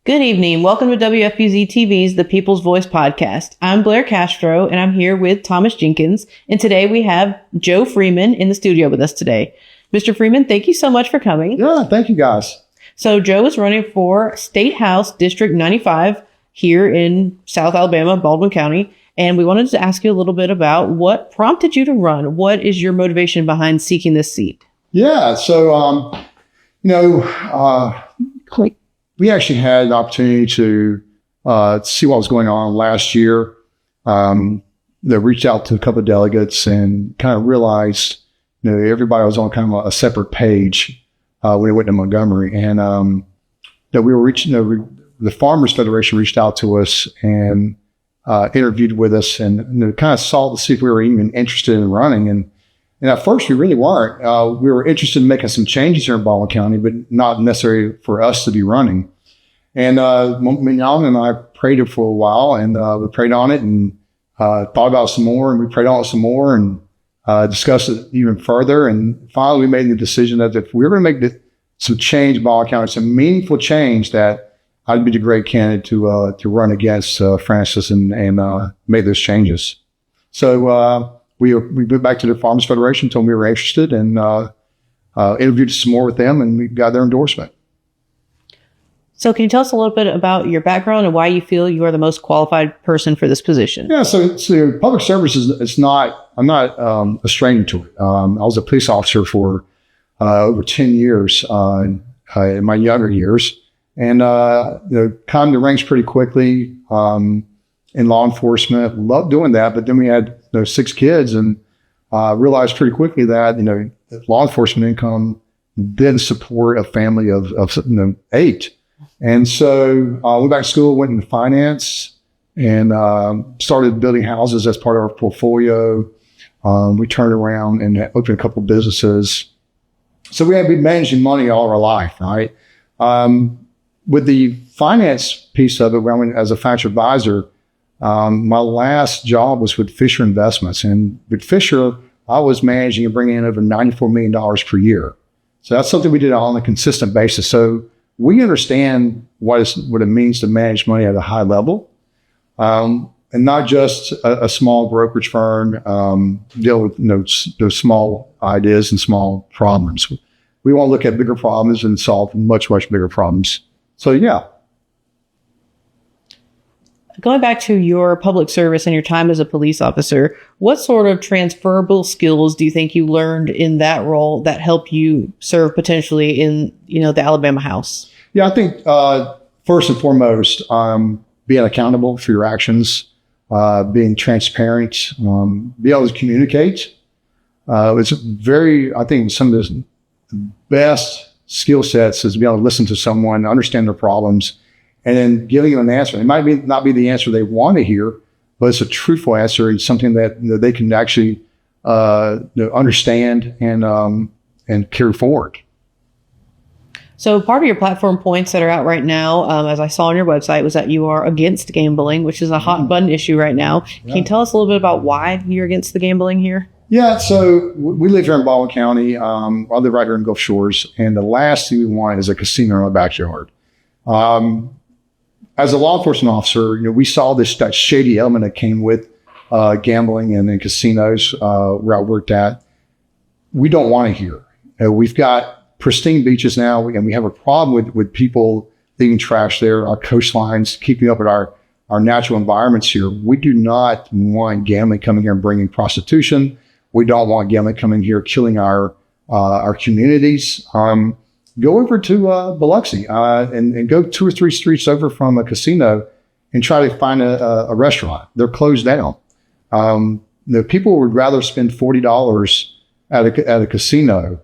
Good evening. Welcome to WFUZ-TV's The People's Voice podcast. I'm Blair Castro, and I'm here with Thomas Jenkins. And today we have Joe Freeman in the studio with us today. Mr. Freeman, thank you so much for coming. Yeah, thank you, guys. So Joe is running for State House District 95 here in South Alabama, Baldwin County. And we wanted to ask you a little bit about what prompted you to run. What is your motivation behind seeking this seat? Yeah, so, we actually had an opportunity to see what was going on last year. They reached out to a couple of delegates and kind of realized, everybody was on kind of a separate page when we went to Montgomery. And that we were reaching, the Farmers Federation reached out to us and interviewed with us and kind of saw to see if we were even interested in running. And at first, we really weren't. We were interested in making some changes here in Baldwin County, but not necessarily for us to be running. And Mignon and I prayed it for a while, and we prayed on it and thought about it some more, and we prayed on it some more and discussed it even further. And finally, we made the decision that if we were going to make some change in Baldwin County, some meaningful change, that I'd be the great candidate to run against Frances and make those changes. So we went back to the Farmers Federation, told them we were interested, and interviewed some more with them, and we got their endorsement. So can you tell us a little bit about your background and why you feel you are the most qualified person for this position? Yeah, so public service I'm not a stranger to it. I was a police officer for over 10 years in my younger years, and climbed the ranks pretty quickly in law enforcement. Loved doing that, but then we had 6 kids, and realized pretty quickly that law enforcement income didn't support a family of 8. And so I went back to school, went into finance, and started building houses as part of our portfolio. We turned around and opened a couple of businesses. So we had been managing money all our life, right? With the finance piece of it, when I went as a financial advisor, my last job was with Fisher Investments. And with Fisher, I was managing and bringing in over $94 million per year. So that's something we did on a consistent basis. So we understand what it means to manage money at a high level, and not just a small brokerage firm deal with those small ideas and small problems. We want to look at bigger problems and solve much, much bigger problems. So, yeah. Going back to your public service and your time as a police officer, what sort of transferable skills do you think you learned in that role that help you serve potentially in, the Alabama House? Yeah, I think first and foremost, being accountable for your actions, being transparent, be able to communicate. It's I think some of the best skill sets is being able to listen to someone, understand their problems, and then giving them an answer. It might not be the answer they want to hear, but it's a truthful answer. It's something that they can actually understand and carry forward. So part of your platform points that are out right now, as I saw on your website, was that you are against gambling, which is a hot button issue right now. Can you tell us a little bit about why you're against the gambling here? Yeah, so we live here in Baldwin County. I live right here in Gulf Shores, and the last thing we want is a casino in our backyard. As a law enforcement officer, we saw that shady element that came with gambling and in casinos where I worked at. We don't want it here. We've got pristine beaches now, and we have a problem with people leaving trash there, our coastlines, keeping up with our natural environments here. We do not want gambling coming here and bringing prostitution. We don't want gambling coming here, killing our communities. Go over to Biloxi and go 2 or 3 streets over from a casino and try to find a restaurant. They're closed down. People would rather spend $40 at a casino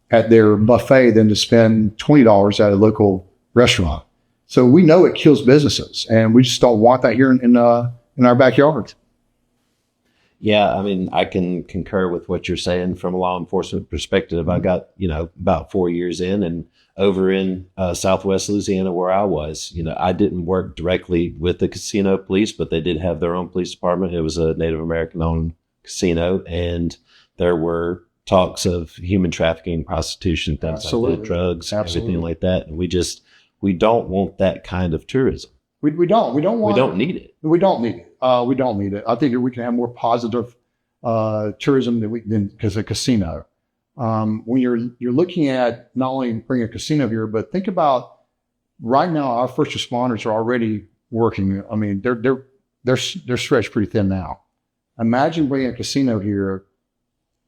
at their buffet than to spend $20 at a local restaurant. So we know it kills businesses, and we just don't want that here in our backyard. Yeah, I mean, I can concur with what you're saying from a law enforcement perspective. I got, about 4 years in, and over in Southwest Louisiana where I was, I didn't work directly with the casino police, but they did have their own police department. It was a Native American owned casino, and there were talks of human trafficking, prostitution, things like that, drugs, everything like that. And we just we don't want that kind of tourism. We don't need it. We don't need it. We don't need it. I think we can have more positive tourism than because a casino. When you're looking at not only bringing a casino here, but think about right now our first responders are already working. I mean, they're stretched pretty thin now. Imagine bringing a casino here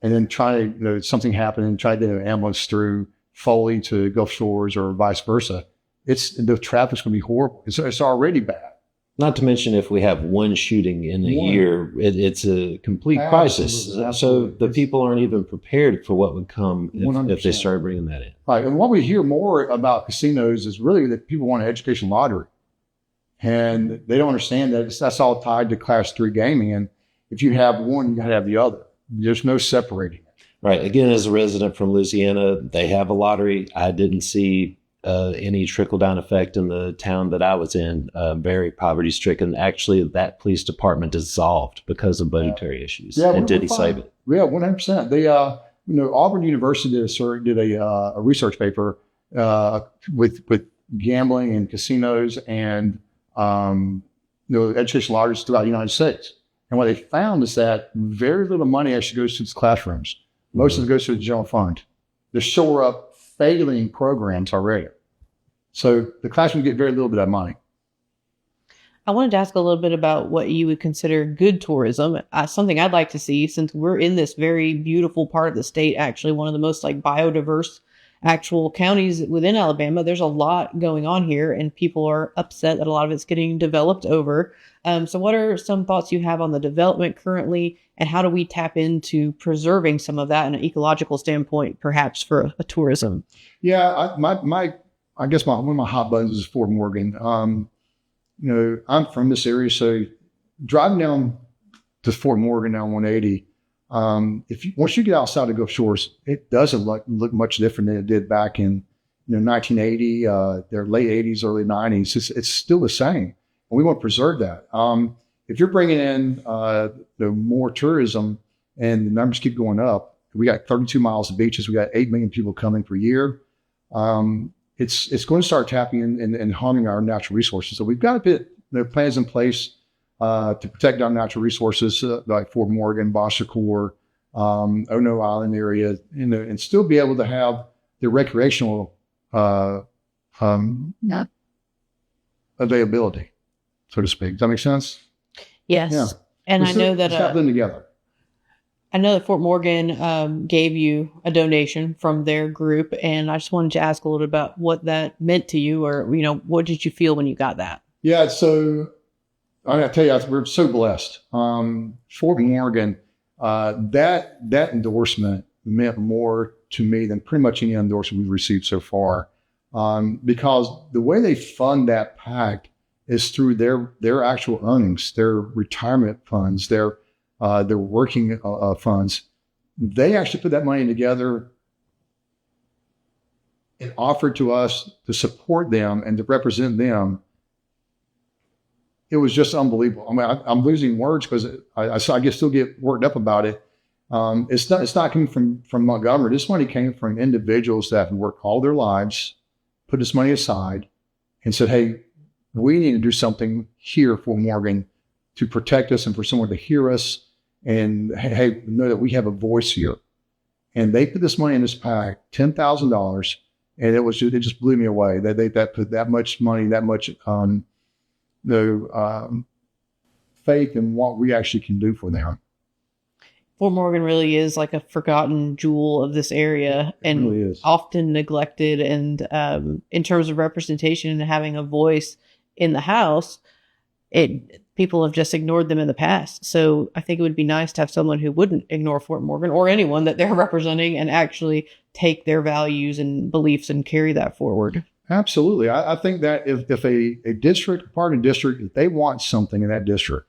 and then trying to, something happened and try to get an ambulance through Foley to Gulf Shores or vice versa. The traffic's going to be horrible. It's already bad. Not to mention if we have one shooting in a year, it's a complete crisis. Absolutely. So the people aren't even prepared for what would come if they start bringing that in. Right. And what we hear more about casinos is really that people want an education lottery. And they don't understand that that's all tied to Class 3 gaming. And if you have one, you got to have the other. There's no separating it. Right. Again, as a resident from Louisiana, they have a lottery. I didn't see any trickle-down effect in the town that I was in, very poverty-stricken. Actually, that police department dissolved because of budgetary issues. Yeah, and did he save it? Yeah, 100%. They, Auburn University did a research paper with gambling and casinos and education lotteries throughout the United States. And what they found is that very little money actually goes to the classrooms. Most of it goes to the general fund to shore up failing programs already. So the classrooms get very little bit of money. I wanted to ask a little bit about what you would consider good tourism. Something I'd like to see, since we're in this very beautiful part of the state, actually one of the most biodiverse actual counties within Alabama. There's a lot going on here, and people are upset that a lot of it's getting developed over. So what are some thoughts you have on the development currently, and how do we tap into preserving some of that in an ecological standpoint, perhaps for a tourism? Yeah, I guess one of my hot buttons is Fort Morgan. I'm from this area, so driving down to Fort Morgan down 180, once you get outside of Gulf Shores, it doesn't look much different than it did back in 1980, their late 80s, early 90s. It's still the same, and we want to preserve that. If you're bringing in more tourism and the numbers keep going up, we got 32 miles of beaches. We got 8 million people coming per year. It's going to start tapping and harming our natural resources. So we've got a bit plans in place to protect our natural resources like Fort Morgan, Bossacore, Ono Island area, and still be able to have the recreational availability, so to speak. Does that make sense? Yes. Yeah. And I know that tap them together. I know that Fort Morgan gave you a donation from their group, and I just wanted to ask a little bit about what that meant to you, or what did you feel when you got that? Yeah, so I tell you, we're so blessed. Fort Morgan, that endorsement meant more to me than pretty much any endorsement we've received so far, because the way they fund that PAC is through their actual earnings, their retirement funds, their working funds. They actually put that money together and offered to us to support them and to represent them. It was just unbelievable. I mean, I'm losing words because I still get worked up about it. It's not coming from Montgomery. This money came from individuals that have worked all their lives, put this money aside, and said, "Hey, we need to do something here for Morgan to protect us and for someone to hear us and hey, know that we have a voice here." And they put this money in this PAC, $10,000, and it just blew me away. They put that much money, that much faith in what we actually can do for them. Fort Morgan really is like a forgotten jewel of this area, and really is often neglected. And in terms of representation and having a voice in the House, people have just ignored them in the past. So I think it would be nice to have someone who wouldn't ignore Fort Morgan or anyone that they're representing and actually take their values and beliefs and carry that forward. Absolutely. I think that if a district, part of a district, if they want something in that district,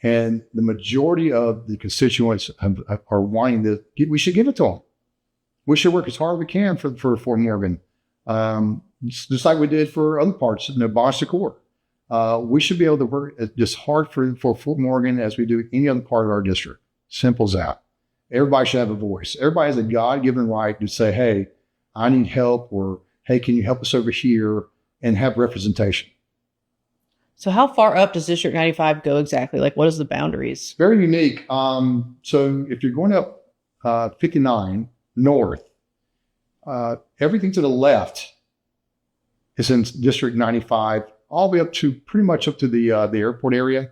and the majority of the constituents are wanting to, we should give it to them. We should work as hard as we can for Fort Morgan, just like we did for other parts, Bossacore. We should be able to work just hard for Fort Morgan as we do any other part of our district. Simple as that. Everybody should have a voice. Everybody has a God-given right to say, "Hey, I need help," or "Hey, can you help us over here?" and have representation. So how far up does District 95 go exactly? Like, what is the boundaries? Very unique. So if you're going up 59 north, everything to the left is in District 95, all the way up to pretty much up to the airport area,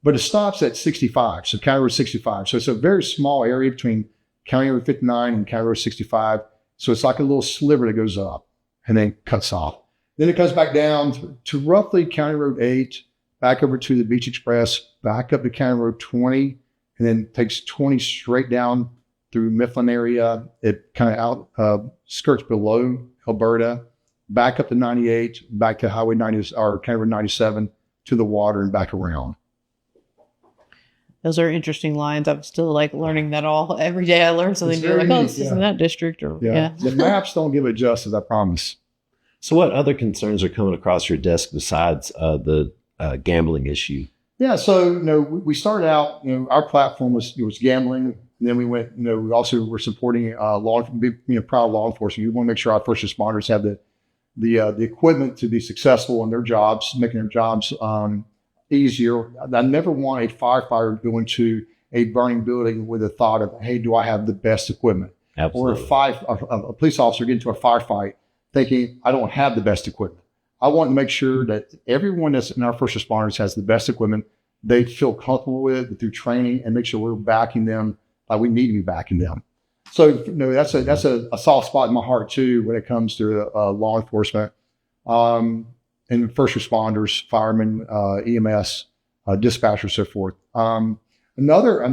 but it stops at 65. So County Road 65. So it's a very small area between County Road 59 and County Road 65. So it's like a little sliver that goes up and then cuts off. Then it comes back down to roughly County Road 8, back over to the Beach Express, back up to County Road 20, and then takes 20 straight down through Mifflin area. It kind of skirts below Alberta, back up to 98, back to Highway 90 or County Road 97 to the water and back around. Those are interesting lines. I'm still like learning that all every day. I learn something new. Like, oh, this is in that district, or yeah. The maps don't give it justice, I promise. So what other concerns are coming across your desk besides the gambling issue? Yeah, so we started out. Our platform was gambling, and then we went. We also were supporting proud law enforcement. You want to make sure our first responders have the equipment to be successful in their jobs, making their jobs easier. I never want a firefighter to go into a burning building with the thought of, hey, do I have the best equipment? Absolutely. Or a police officer get into a firefight thinking, I don't have the best equipment. I want to make sure that everyone that's in our first responders has the best equipment. They feel comfortable with it through training, and make sure we're backing them like we need to be backing them. So that's a soft spot in my heart too when it comes to law enforcement, and first responders, firemen, EMS, dispatchers, so forth. Another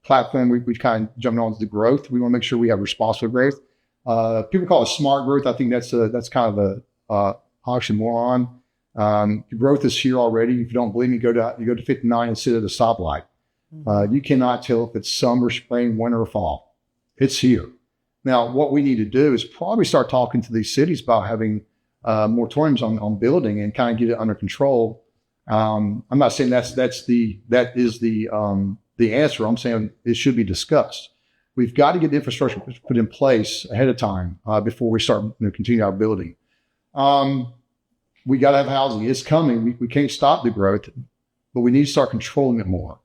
platform we kind of jumped on is the growth. We want to make sure we have responsible growth. People call it smart growth. I think that's kind of a oxymoron. Growth is here already. If you don't believe me, you go to 59 and sit at a stoplight. You cannot tell if it's summer, spring, winter, or fall. It's here. Now, what we need to do is probably start talking to these cities about having moratoriums on building and kind of get it under control. I'm not saying that is the answer. I'm saying it should be discussed. We've got to get the infrastructure put in place ahead of time before we start continue our building. We got to have housing. It's coming. We can't stop the growth, but we need to start controlling it more.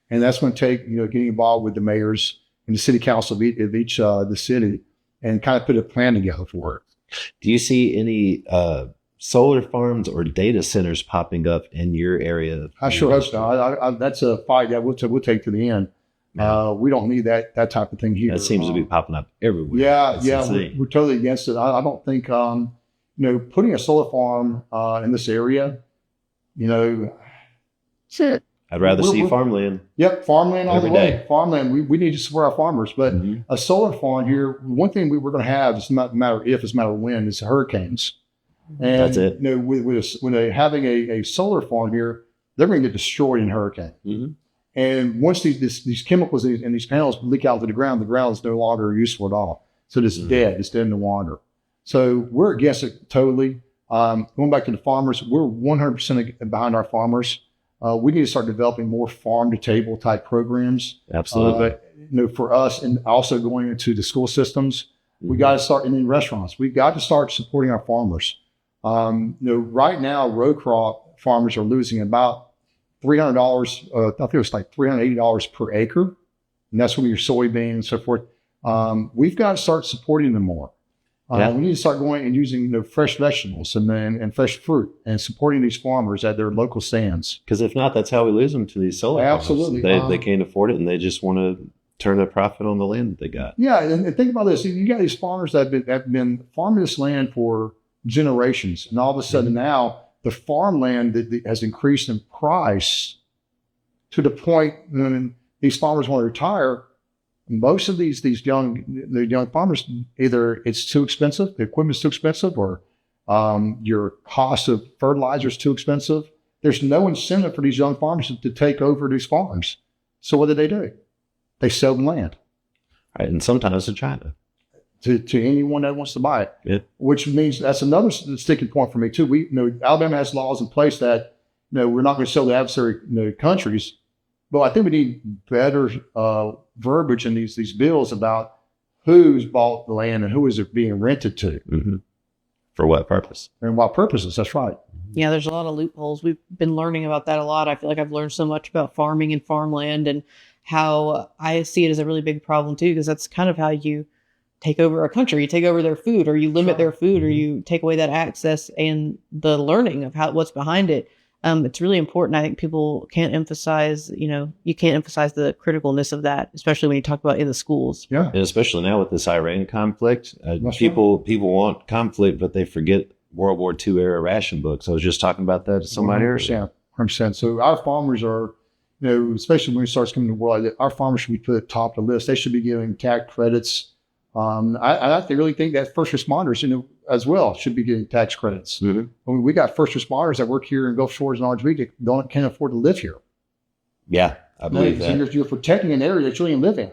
And that's going to take getting involved with the mayors and the city council of each the city and kind of put a plan together for it. Do you see any solar farms or data centers popping up in your area? I sure hope so. That's a fight that we'll take to the end. We don't need that type of thing here. That seems to be popping up everywhere. Yeah, we're totally against it. I don't think putting a solar farm in this area, I'd rather see farmland. Yep, farmland all the way. Day. Farmland. We need to support our farmers, but a solar farm here. One thing we're going to have is not a matter if, it's a matter of when. Is hurricanes, and that's it. When they're having a solar farm here, they're going to get destroyed in hurricane. Mm-hmm. And once these chemicals and these panels leak out to the ground is no longer useful at all. So it's dead. It's dead in the water. So we're against it totally. Going back to the farmers, we're 100% behind our farmers. We need to start developing more farm-to-table type programs. Absolutely. But for us, and also going into the school systems, we got to start in restaurants. We've got to start supporting our farmers. Right now, row crop farmers are losing about $300. I think it was like $380 per acre, and that's from your soybean and so forth. We've got to start supporting them more. We need to start going and using fresh vegetables and fresh fruit and supporting these farmers at their local stands. Because if not, that's how we lose them to these solar farms. Absolutely. They can't afford it, and they just want to turn a profit on the land that they got. Yeah, and think about this. You got these farmers that have been farming this land for generations, and all of a sudden now the farmland that has increased in price to the point when these farmers want to retire. Most of these young farmers, either it's too expensive, the equipment's too expensive, or your cost of fertilizer is too expensive. There's no incentive for these young farmers to take over these farms. So what do? They sell the land. Right, and sometimes to China. To anyone that wants to buy it. Which means that's another sticking point for me too. Alabama has laws in place that we're not going to sell to adversary countries. But I think we need better verbiage in these bills about who's bought the land and who is it being rented to. Mm-hmm. For what purpose? And what purposes? That's right. Yeah, there's a lot of loopholes. We've been learning about that a lot. I feel like I've learned so much about farming and farmland and how I see it as a really big problem too, because that's kind of how you take over a country. You take over their food, or you limit their food, or you take away that access and the learning of what's behind it. It's really important. I think people can't emphasize, you can't emphasize the criticalness of that, especially when you talk about in the schools. Yeah. And especially now with this Iran conflict, That's people want conflict, but they forget World War II era ration books. I was just talking about that to somebody earlier. 100%. So our farmers are, especially when it starts coming to the world, our farmers should be put at the top of the list. They should be giving tax credits. I really think that first responders, as well, should be getting tax credits. Mm-hmm. I mean, we got first responders that work here in Gulf Shores and Orange Beach that can't afford to live here. Yeah, I believe that. You're protecting an area that you don't even live in.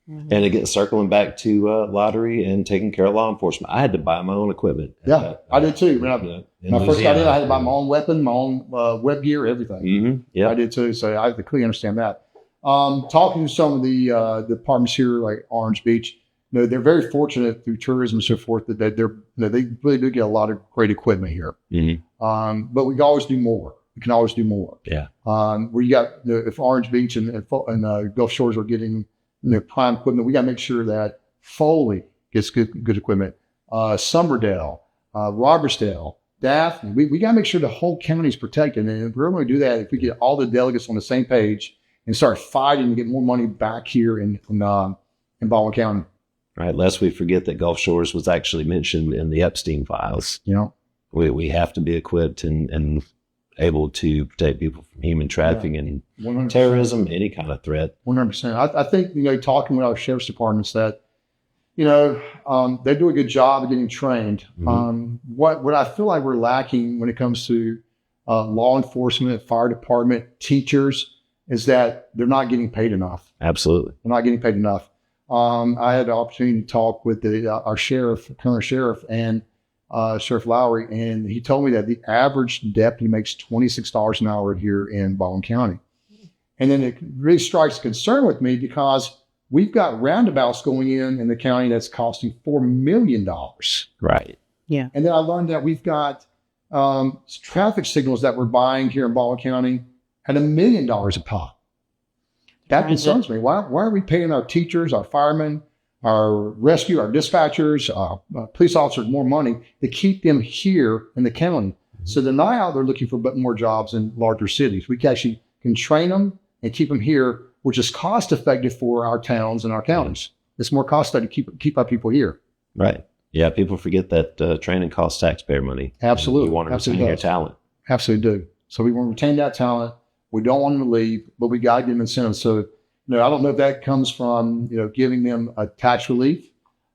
And again, circling back to lottery and taking care of law enforcement, I had to buy my own equipment. Yeah, I did too. When I first got in, I had to buy my own weapon, my own web gear, everything. Mm-hmm. Yeah, I did too. So I clearly understand that. Talking to some of the departments here, like Orange Beach, they're very fortunate through tourism and so forth that they really do get a lot of great equipment here. Mm-hmm. But we can always do more. We can always do more. Yeah. Where you got if Orange Beach and Gulf Shores are getting prime equipment, we got to make sure that Foley gets good equipment. Somberdale, Robertsdale, Daphne. We got to make sure the whole county is protected, and we're going to do that if we get all the delegates on the same page and start fighting to get more money back here in Baldwin County. Right, lest we forget that Gulf Shores was actually mentioned in the Epstein files. We have to be equipped and able to protect people from human trafficking and 100%. terrorism, any kind of threat. 100%. I think talking with our sheriff's departments that they do a good job of getting trained. Mm-hmm. What I feel like we're lacking when it comes to law enforcement, fire department, teachers, is that they're not getting paid enough. Absolutely, they're not getting paid enough. I had the opportunity to talk with our current sheriff, and Sheriff Lowry, and he told me that the average deputy makes $26 an hour here in Baldwin County. And then it really strikes concern with me because we've got roundabouts going in the county that's costing $4 million. right. Yeah. And then I learned that we've got traffic signals that we're buying here in Baldwin County at $1 million a pop. That concerns me. Why are we paying our teachers, our firemen, our rescue, our dispatchers, police officers more money to keep them here in the county? So they're not out there looking for more jobs in larger cities. We actually can train them and keep them here, which is cost effective for our towns and our counties. It's more cost effective to keep our people here. Right. Yeah. People forget that training costs taxpayer money. Absolutely. You want to retain your talent. Absolutely do. So we want to retain that talent. We don't want them to leave, but we got to give them incentives. So, I don't know if that comes from, giving them a tax relief,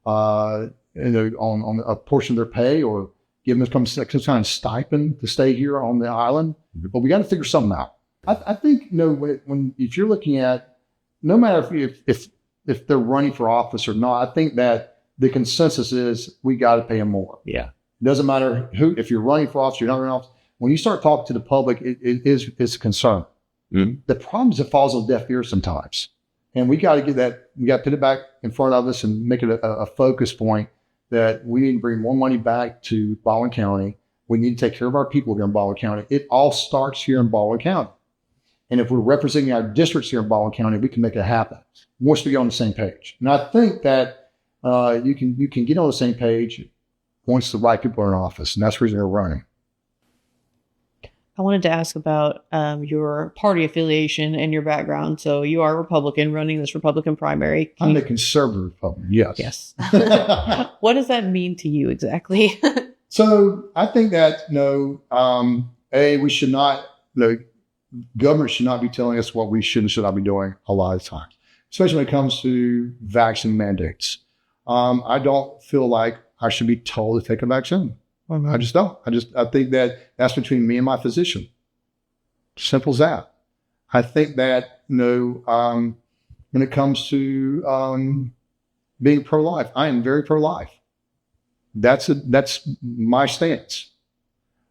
on a portion of their pay, or giving them some kind of stipend to stay here on the island. Mm-hmm. But we got to figure something out. I think, if you're looking at, no matter if they're running for office or not, I think that the consensus is we got to pay them more. Yeah. It doesn't matter if you're running for office, you're not running for office. When you start talking to the public, it's a concern. Mm-hmm. The problem is it falls on deaf ears sometimes. And we got to get that, we got to put it back in front of us and make it a focus point that we need to bring more money back to Baldwin County. We need to take care of our people here in Baldwin County. It all starts here in Baldwin County. And if we're representing our districts here in Baldwin County, we can make it happen once we get on the same page. And I think that you can get on the same page once the right people are in office. And that's the reason they're running. I wanted to ask about your party affiliation and your background. So you are a Republican running this Republican primary. I'm a conservative Republican, yes. Yes. What does that mean to you exactly? So I think that, we should not, government should not be telling us what we should and should not be doing a lot of times, especially when it comes to vaccine mandates. I don't feel like I should be told to take a vaccine. I just don't. I think that that's between me and my physician. Simple as that. I think that, when it comes to being pro-life, I am very pro-life. That's my stance.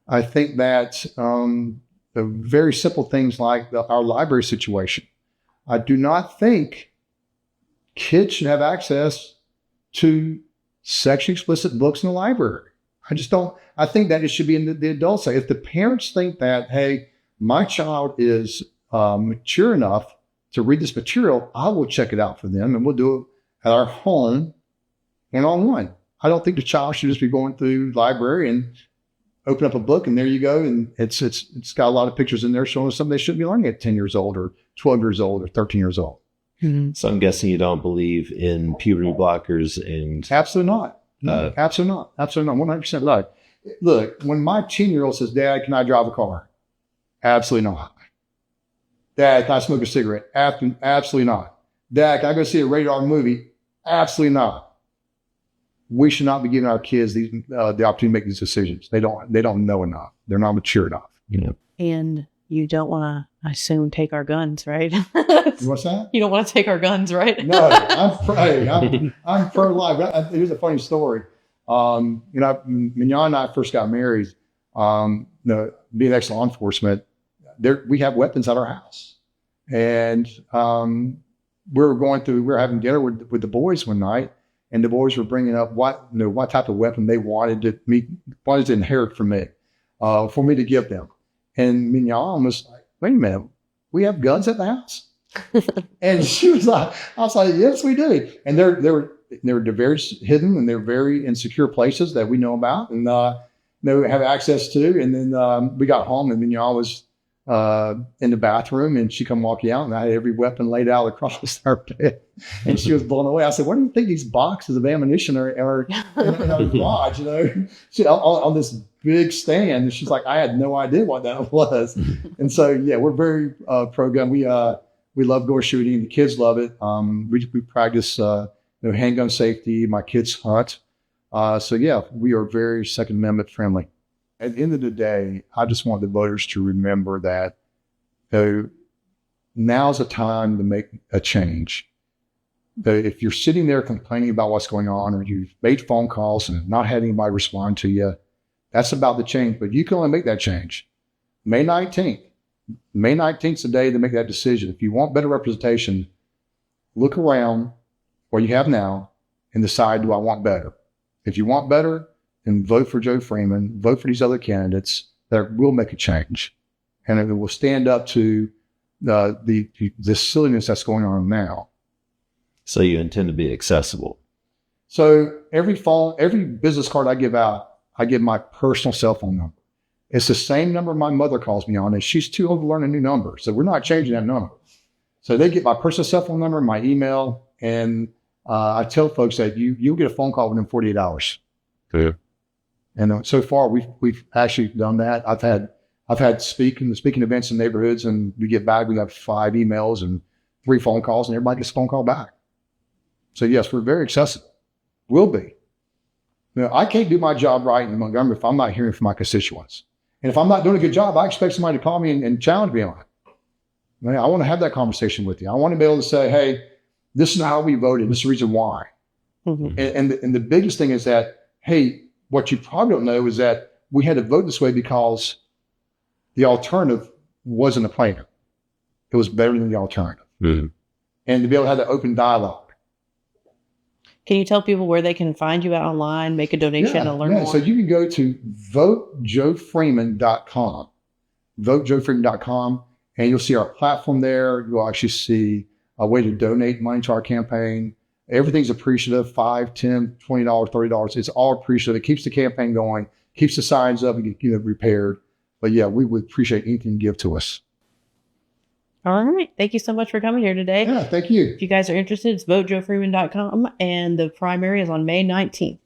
I think that the very simple things like our library situation. I do not think kids should have access to sexually explicit books in the library. I just don't. I think that it should be in the adult side. If the parents think that, hey, my child is mature enough to read this material, I will check it out for them, and we'll do it at our home and online. I don't think the child should just be going through the library and open up a book and there you go. And it's got a lot of pictures in there showing us something they shouldn't be learning at 10 years old or 12 years old or 13 years old. Mm-hmm. So I'm guessing you don't believe in puberty blockers and Absolutely not. No, absolutely not. Absolutely not. 100%. Look, when my 10-year-old says, Dad, can I drive a car? Absolutely not. Dad, can I smoke a cigarette? Absolutely not. Dad, can I go see a rated R movie? Absolutely not. We should not be giving our kids the opportunity to make these decisions. They don't know enough. They're not mature enough. And you don't want to, I assume, take our guns, right? What's that? You don't want to take our guns, right? No, I'm pro-life. Here's a funny story. When Mignon and I first got married, being ex-law enforcement, we have weapons at our house. And we were having dinner with the boys one night, and the boys were bringing up what type of weapon they wanted to inherit from me, for me to give them. And Mignon was like, wait a minute, we have guns at the house? And she was like, I was like, yes, we do. And they're very hidden, and they're very insecure places that we know about and have access to. And then we got home, and Mignon was in the bathroom, and she come walking out, and I had every weapon laid out across our bed, and she was blown away. I said, "What do you think these boxes of ammunition are in our garage?" She on this big stand, and she's like, "I had no idea what that was." And so, yeah, we're very pro-gun. We love door shooting. The kids love it. We practice handgun safety. My kids hunt. So yeah, we are very Second Amendment friendly. At the end of the day, I just want the voters to remember that now's the time to make a change. That if you're sitting there complaining about what's going on, or you've made phone calls and not had anybody respond to you, that's about the change. But you can only make that change. May 19th is the day to make that decision. If you want better representation, look around what you have now and decide, do I want better? If you want better, then vote for Joe Freeman, vote for these other candidates that will make a change. And it will stand up to the silliness that's going on now. So you intend to be accessible. So every business card I give out, I give my personal cell phone number. It's the same number my mother calls me on, and she's too old to learn a new number. So we're not changing that number. So they get my personal cell phone number, my email, and I tell folks that you'll get a phone call within 48 hours. Yeah. And so far, we've actually done that. I've had speaking events in neighborhoods, and we get back. We got 5 emails and 3 phone calls, and everybody gets a phone call back. So yes, we're very accessible. Will be. I can't do my job right in Montgomery if I'm not hearing from my constituents. And if I'm not doing a good job, I expect somebody to call me and challenge me on it. I want to have that conversation with you. I want to be able to say, hey, this is how we voted. This is the reason why. Mm-hmm. And the biggest thing is that, hey, what you probably don't know is that we had to vote this way because the alternative wasn't a plan. It was better than the alternative. Mm-hmm. And to be able to have that open dialogue. Can you tell people where they can find you out online, make a donation, and learn more? So you can go to votejoefreeman.com, votejoefreeman.com, and you'll see our platform there. You'll actually see a way to donate money to our campaign. Everything's appreciative, $5, $10, $20, $30. It's all appreciative. It keeps the campaign going, keeps the signs up and get repaired. But yeah, we would appreciate anything you give to us. All right. Thank you so much for coming here today. Yeah, thank you. If you guys are interested, it's votejoefreeman.com, and the primary is on May 19th.